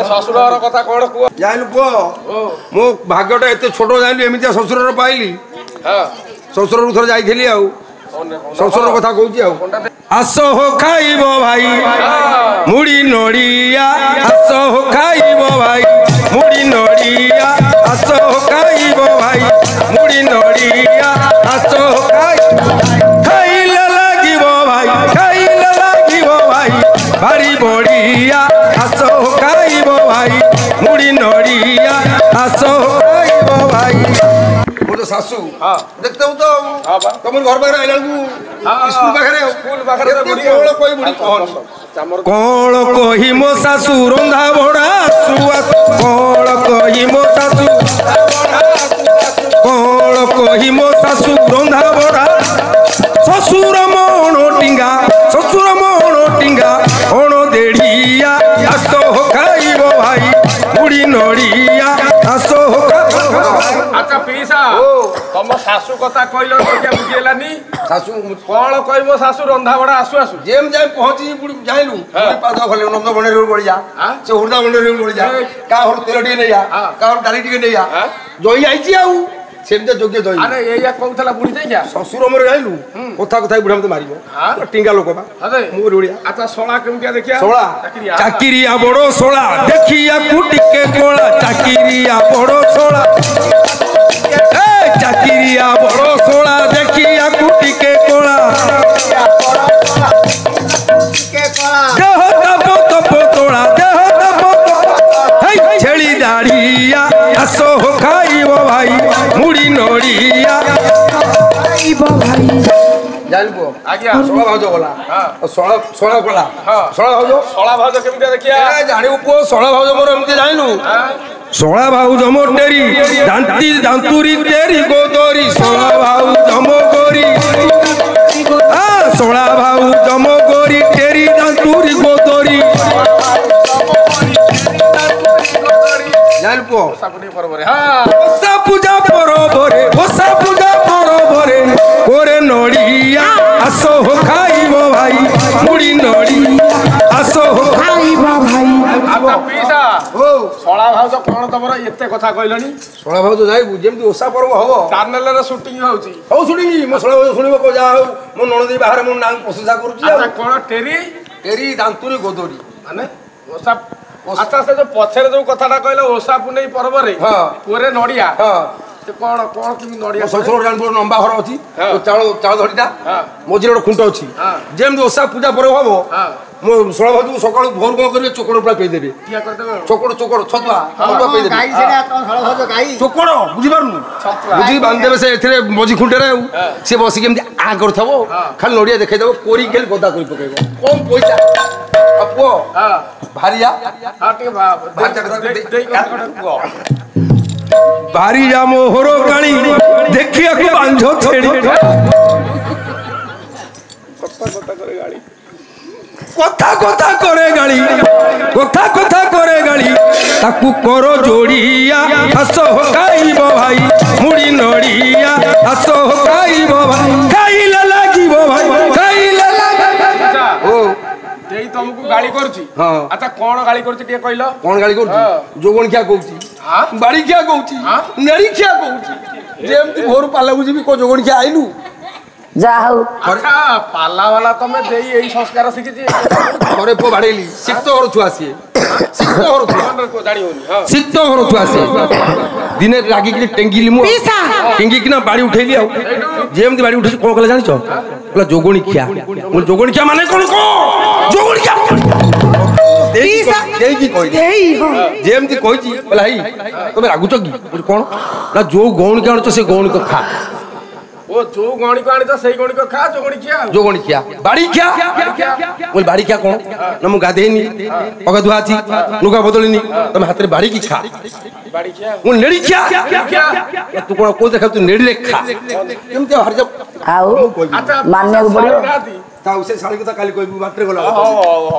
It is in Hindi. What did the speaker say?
शशुर कथा कौन कह जाइलु पुओ मो भाग्यटा एते छोट जाइलु एमितिया शशुर पाइली शशुर थोर जाइथिली आ शशुर कथा कहूची आ आस हो खाइबो भाई मुड़ी नड़िया आस हो खाइबो भाई मुड़ी नड़िया आस हो खाइबो भाई मुड़ी नड़िया आस हो खाइले लागिबो भाई खाइले लागिबो भाई भारी बड़िया आस हो खाइबो भाई मुड़ी नड़िया आस हो खाइबो भाई बोलो सासू देखते हो तो तुम घर पाखे आइला स्कूल पाखे कौन कही मो सासू रंधा बड़ा सुआ कौन कही मो सासू कौन कही मो सासू रंधा बड़ा ससुर मोण टिंगा ओण देड़िया आस हो खाइबो भाई मुड़ी नड़िया आस हो अच्छा पीसा तुम सासू कथा कहल बुझेलानी सासू कौन कह सासू रंधा बड़ा आसु आसु जेम जाए पहुंची जाइलु पाद खले नंद बणे रे बढ़िया से हुरदा बणे रे बढ़िया का हर तेल टी नैया का हर डाली टी नैया जोई आइची आउ सेमते जोग्य जोई अरे एया कहथला बुढ़ी जाई क्या ससुर मोर जाइलु कथा कथा बुढ़ा मते मारिबो टिंगा लोक बा अरे मोर बढ़िया अच्छा सोला केमतिया देखिया सोला चाकिरिया बड़ो सोला देखिया कुटिके कोला चाकिरिया बड़ो सोला चाकिरिया बड़ो सोला देखिया कुटिके कोला देह तप तप तोड़ा देह तप छेली दाढ़िया आस हो खाइबो भाई मुड़ी नड़िया खाइबो भाई जाइबो आज्ञा सोला भाउज गला सोला सोला गला सोला भाउज केमतिया देखिया ए जानि उपो सोला भाउज मोर एमति जाइलु सोला भाउज मोर टेरी दांती दांतुरी तेरी गोदरी सोला भाउज मो गोरी सोला भाउज मो गोरी तेरी दांतुरी गोदरी जाइलु सापुनी परबरे हां ओसा पूजा परबरे कोरे नड़िया आस हो खाइबो भाई मुड़ी नड़िया आस हो खाइबो भाई अच्छा पीसा ओ सोला भाउज कोन तमरा एते कथा कहलनी सोला भाउज जाइबु जेमति ओसा पर्व हबो चैनल रे शूटिंग होउची हो सुनिनी मो सोला भाउज सुनिबो को जा हो मो नणदी बाहर मो नाम प्रशंसा करूची अच्छा कोन टेरी दांतुरी गोदरी माने ओसा अच्छा से जो पछरे जो कथाटा कहले ओसा पुनै पर्व रे कोरे नड़िया कौन कौन कि नड़िया ससुर जानपुर लंबा घर अछि चाळ चाळ धड़ीटा मोजिर खुंट अछि जेम ओसा पूजा पर हबो मो सोला भाउज सकाळ भोर को करबे चोकड़ पूरा पेई देबे किया कर देबे चोकड़ छतुआ पेई देबे गाई सेटा तो सोला भाउज गाई चोकड़ बुझी पारनु बुझी बांध देबे से एथरे मोजी खुंटे रे से बसी केमति आ करथबो खाली नड़िया देखाइ देबो कोरी गेल गोदा करि पकेबो कम पैसा अपो भारिया हां ठीक भारी जा मोहरो गाड़ी देखिया को बांझो छेड़ी कथा करे गाड़ी ताकू करो जोड़िया आस हो खाइबो भाई मुड़ी नड़िया आस हो खाइबो भाई खाइले लागिबो भाई खाइले लागिबो ओ तेई तुमको गाली करछि अच्छा कोन गाली करछि के कहलो कोन गाली करछि जोगण क्या कहउछि बाड़ी क्या कहउछि नेड़ी क्या कहउछि जेमति भोर पाला बुझिबी को जोगण क्या आइलु जा हो अच्छा पाला वाला तमे देई एई संस्कार सिखिछि घरे पो बाड़ेली सिक्तो घर छुआ सिए सिक्तो घर छुआ को जानि होनी हां सिक्तो घर छुआ सिए दिने रागी कि टेंगिली मु टेंगी कि ना बाड़ी उठेली आ जेमति बाड़ी उठे कोन कला जानि छ बोला जोगणी खिया बोल जोगणी खिया माने कोन को जोगणी खिया देई की कहि देई जेमति कहिछि बोला हई तमे रागुच की कोन ना जो गौण के आन छ से गौण को खा ओ जो गणी को आनी तो सही गणी को खा जो गणी खिया बाड़ी खिया बोल बाड़ी खिया कोन न मु गाधेनी पगा दुहाची लुगा बदलिनी तमे हाथ रे बाड़ी की खा बाड़ी खिया मु नेड़ी खिया तू कोन को देखा तू नेड़ी रे खा केमते हर जब आउ अच्छा मानने को पड़ियो ता उसे साली कथा काली कहबू बाटरे गला